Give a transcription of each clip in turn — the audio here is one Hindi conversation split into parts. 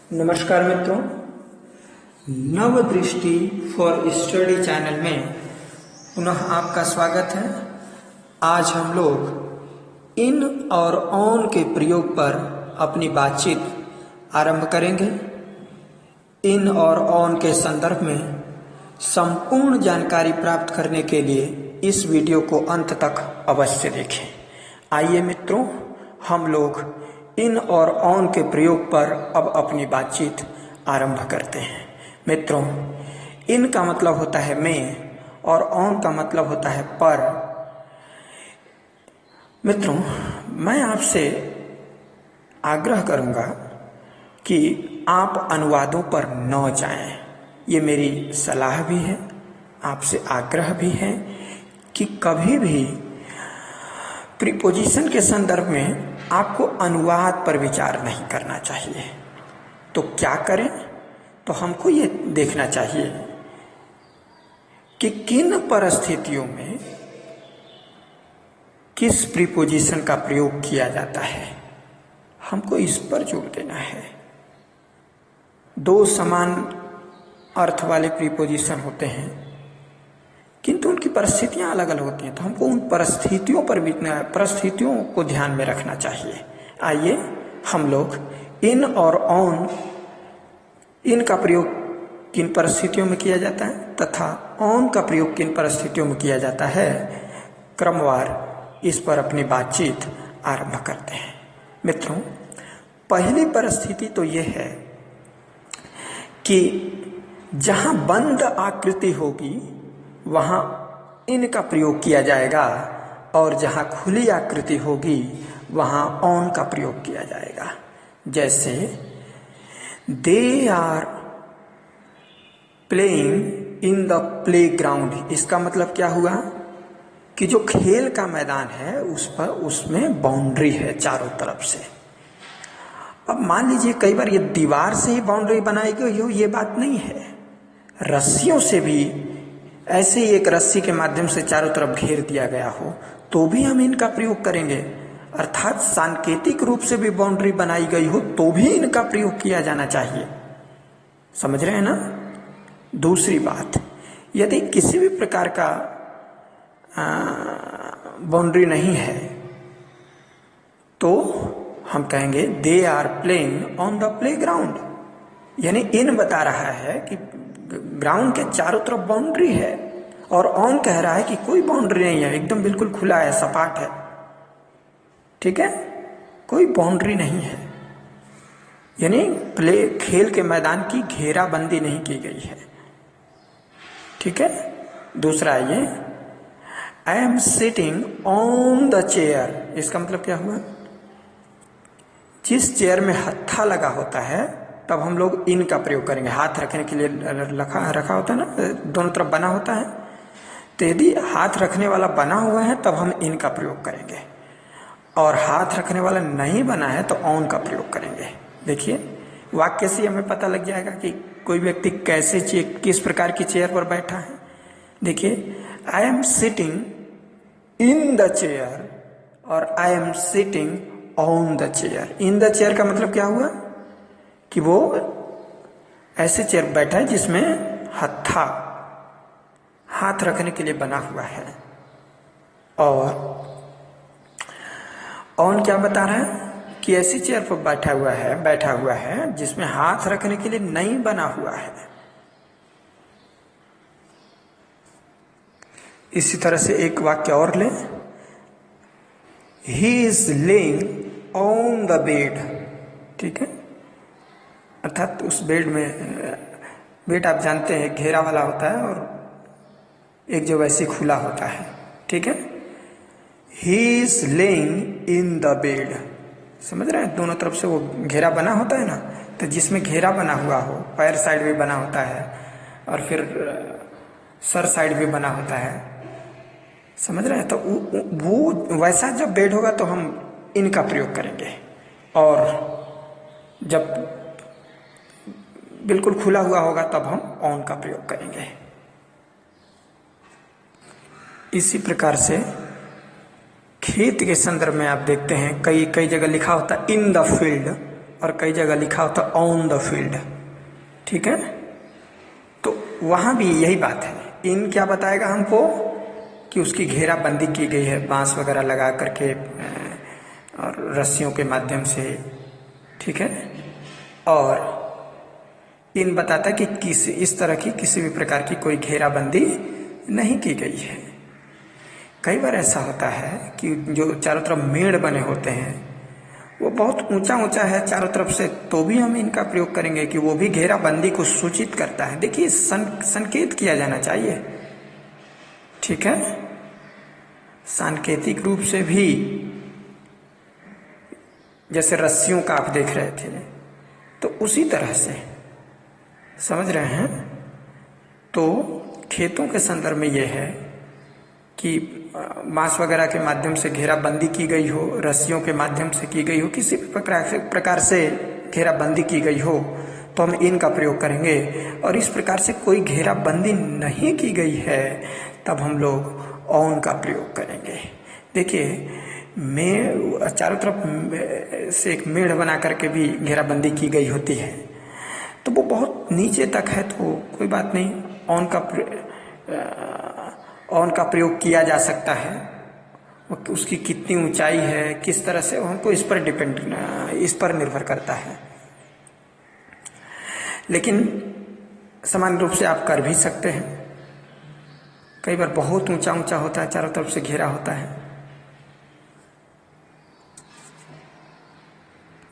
नमस्कार मित्रों, नव दृष्टि फॉर स्टडी चैनल में पुनः आपका स्वागत है। आज हम लोग इन और ऑन के प्रयोग पर अपनी बातचीत आरंभ करेंगे। इन और ऑन के संदर्भ में संपूर्ण जानकारी प्राप्त करने के लिए इस वीडियो को अंत तक अवश्य देखें। आइए मित्रों, हम लोग इन और ऑन के प्रयोग पर अब अपनी बातचीत आरंभ करते हैं। मित्रों, इन का मतलब होता है मैं और ऑन का मतलब होता है पर। मित्रों, मैं आपसे आग्रह करूंगा कि आप अनुवादों पर न जाएं। ये मेरी सलाह भी है, आपसे आग्रह भी है कि कभी भी प्रीपोजिशन के संदर्भ में आपको अनुवाद पर विचार नहीं करना चाहिए। तो क्या करें? तो हमको ये देखना चाहिए कि किन परिस्थितियों में किस प्रीपोजिशन का प्रयोग किया जाता है, हमको इस पर जोर देना है। दो समान अर्थ वाले प्रीपोजिशन होते हैं, किंतु उनकी परिस्थितियां अलग अलग होती हैं, तो हमको उन परिस्थितियों को ध्यान में रखना चाहिए। आइए हम लोग इन और ऑन, इन का प्रयोग किन परिस्थितियों में किया जाता है तथा ऑन का प्रयोग किन परिस्थितियों में किया जाता है, क्रमवार इस पर अपनी बातचीत आरंभ करते हैं। मित्रों, पहली परिस्थिति तो यह है कि जहां बंद आकृति होगी वहां इन का प्रयोग किया जाएगा और जहां खुली आकृति होगी वहां ऑन का प्रयोग किया जाएगा। जैसे they are playing in the playground, इसका मतलब क्या हुआ कि जो खेल का मैदान है उसमें बाउंड्री है चारों तरफ से। अब मान लीजिए कई बार ये दीवार से ही बाउंड्री बनाई गई हो, ये बात नहीं है। रस्सियों से भी ऐसे ही एक रस्सी के माध्यम से चारों तरफ घेर दिया गया हो तो भी हम इनका प्रयोग करेंगे। अर्थात सांकेतिक रूप से भी बाउंड्री बनाई गई हो तो भी इनका प्रयोग किया जाना चाहिए। समझ रहे हैं ना? दूसरी बात, यदि किसी भी प्रकार का बाउंड्री नहीं है तो हम कहेंगे they are playing on the playground, यानी इन बता रहा है कि ग्राउंड के चारों तरफ बाउंड्री है और ऑन कह रहा है कि कोई बाउंड्री नहीं है, एकदम बिल्कुल खुला है, सपाट है। ठीक है, कोई बाउंड्री नहीं है, यानी खेल के मैदान की घेराबंदी नहीं की गई है। ठीक है। दूसरा ये आई am sitting on the chair, इसका मतलब क्या हुआ? जिस चेयर में हत्था लगा होता है तब हम लोग इन का प्रयोग करेंगे। हाथ रखने के लिए रखा होता है ना, दोनों तरफ बना होता है, तो यदि हाथ रखने वाला बना हुआ है तब हम इन का प्रयोग करेंगे, और हाथ रखने वाला नहीं बना है तो ऑन का प्रयोग करेंगे। देखिए वाक्य से हमें पता लग जाएगा कि कोई व्यक्ति किस प्रकार की चेयर पर बैठा है। देखिए, I am sitting in the chair और I am sitting on the chair. In the chair का मतलब क्या हुआ कि वो ऐसे चेयर बैठा है जिसमें हत्था हाथ रखने के लिए बना हुआ है। और ऑन क्या बता रहा है कि ऐसी चेयर पर बैठा हुआ है जिसमें हाथ रखने के लिए नहीं बना हुआ है। इसी तरह से एक वाक्य और ले, he is laying on the bed. ठीक है, अर्थात उस बेड आप जानते हैं घेरा वाला होता है और एक जो वैसे खुला होता है। ठीक है, he is laying in the bed, समझ रहे हैं? दोनों तरफ से वो घेरा बना होता है ना, तो जिसमें घेरा बना हुआ हो, पैर साइड भी बना होता है और फिर सर साइड भी बना होता है, समझ रहे हैं? तो वो वैसा जब बेड होगा तो हम इनका प्रयोग करेंगे, और जब बिल्कुल खुला हुआ होगा तब हम ऑन का प्रयोग करेंगे। इसी प्रकार से खेत के संदर्भ में आप देखते हैं कई जगह लिखा होता है इन द फील्ड और कई जगह लिखा होता है ऑन द फील्ड, ठीक है। तो वहां भी यही बात है। इन क्या बताएगा हमको कि उसकी घेराबंदी की गई है बांस वगैरह लगा करके और रस्सियों के माध्यम से, ठीक है। और इन बताता है कि इस तरह की किसी भी प्रकार की कोई घेराबंदी नहीं की गई है। कई बार ऐसा होता है कि जो चारों तरफ मेड़ बने होते हैं वो बहुत ऊंचा ऊंचा है चारों तरफ से, तो भी हम इनका प्रयोग करेंगे कि वो भी घेराबंदी को सूचित करता है। देखिए संकेत किया जाना चाहिए, ठीक है। सांकेतिक रूप से भी, जैसे रस्सियों का आप देख रहे थे, तो उसी तरह से समझ रहे हैं। तो खेतों के संदर्भ में यह है कि बांस वगैरह के माध्यम से घेराबंदी की गई हो, रस्सियों के माध्यम से की गई हो, किसी भी प्रकार से घेराबंदी की गई हो तो हम इन का प्रयोग करेंगे। और इस प्रकार से कोई घेराबंदी नहीं की गई है तब हम लोग ऑन का प्रयोग करेंगे। देखिए मेड़, चारों तरफ से एक मेड़ बना करके भी घेराबंदी की गई होती है, तो वो बहुत नीचे तक है तो कोई बात नहीं, ऑन का प्रयोग किया जा सकता है। उसकी कितनी ऊंचाई है, किस तरह से, हमको इस पर निर्भर करता है। लेकिन समान रूप से आप कर भी सकते हैं। कई बार बहुत ऊंचा ऊंचा होता है, चारों तरफ से घेरा होता है।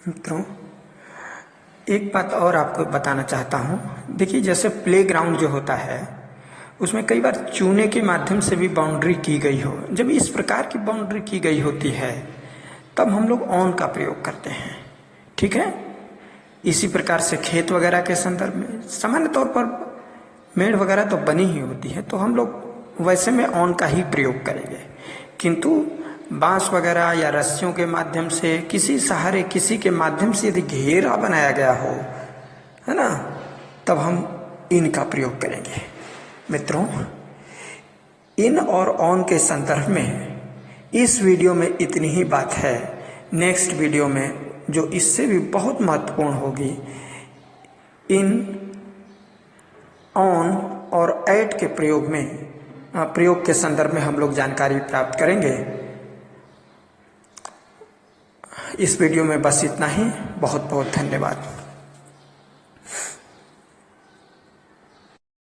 मित्रों एक बात और आपको बताना चाहता हूं। देखिए जैसे प्लेग्राउंड जो होता है उसमें कई बार चूने के माध्यम से भी बाउंड्री की गई हो। जब इस प्रकार की बाउंड्री की गई होती है तब हम लोग ऑन का प्रयोग करते हैं, ठीक है। इसी प्रकार से खेत वगैरह के संदर्भ में सामान्य तौर पर मेड़ वगैरह तो बनी ही होती है तो हम लोग वैसे में ऑन का ही प्रयोग करेंगे। किंतु बांस वगैरह या रस्सियों के माध्यम से, किसी सहारे, किसी के माध्यम से यदि घेरा बनाया गया हो, है ना, तब हम इन का प्रयोग करेंगे। मित्रों इन और ऑन के संदर्भ में इस वीडियो में इतनी ही बात है। नेक्स्ट वीडियो में जो इससे भी बहुत महत्वपूर्ण होगी, इन, ऑन और एट के प्रयोग के संदर्भ में हम लोग जानकारी प्राप्त करेंगे। इस वीडियो में बस इतना ही। बहुत बहुत धन्यवाद।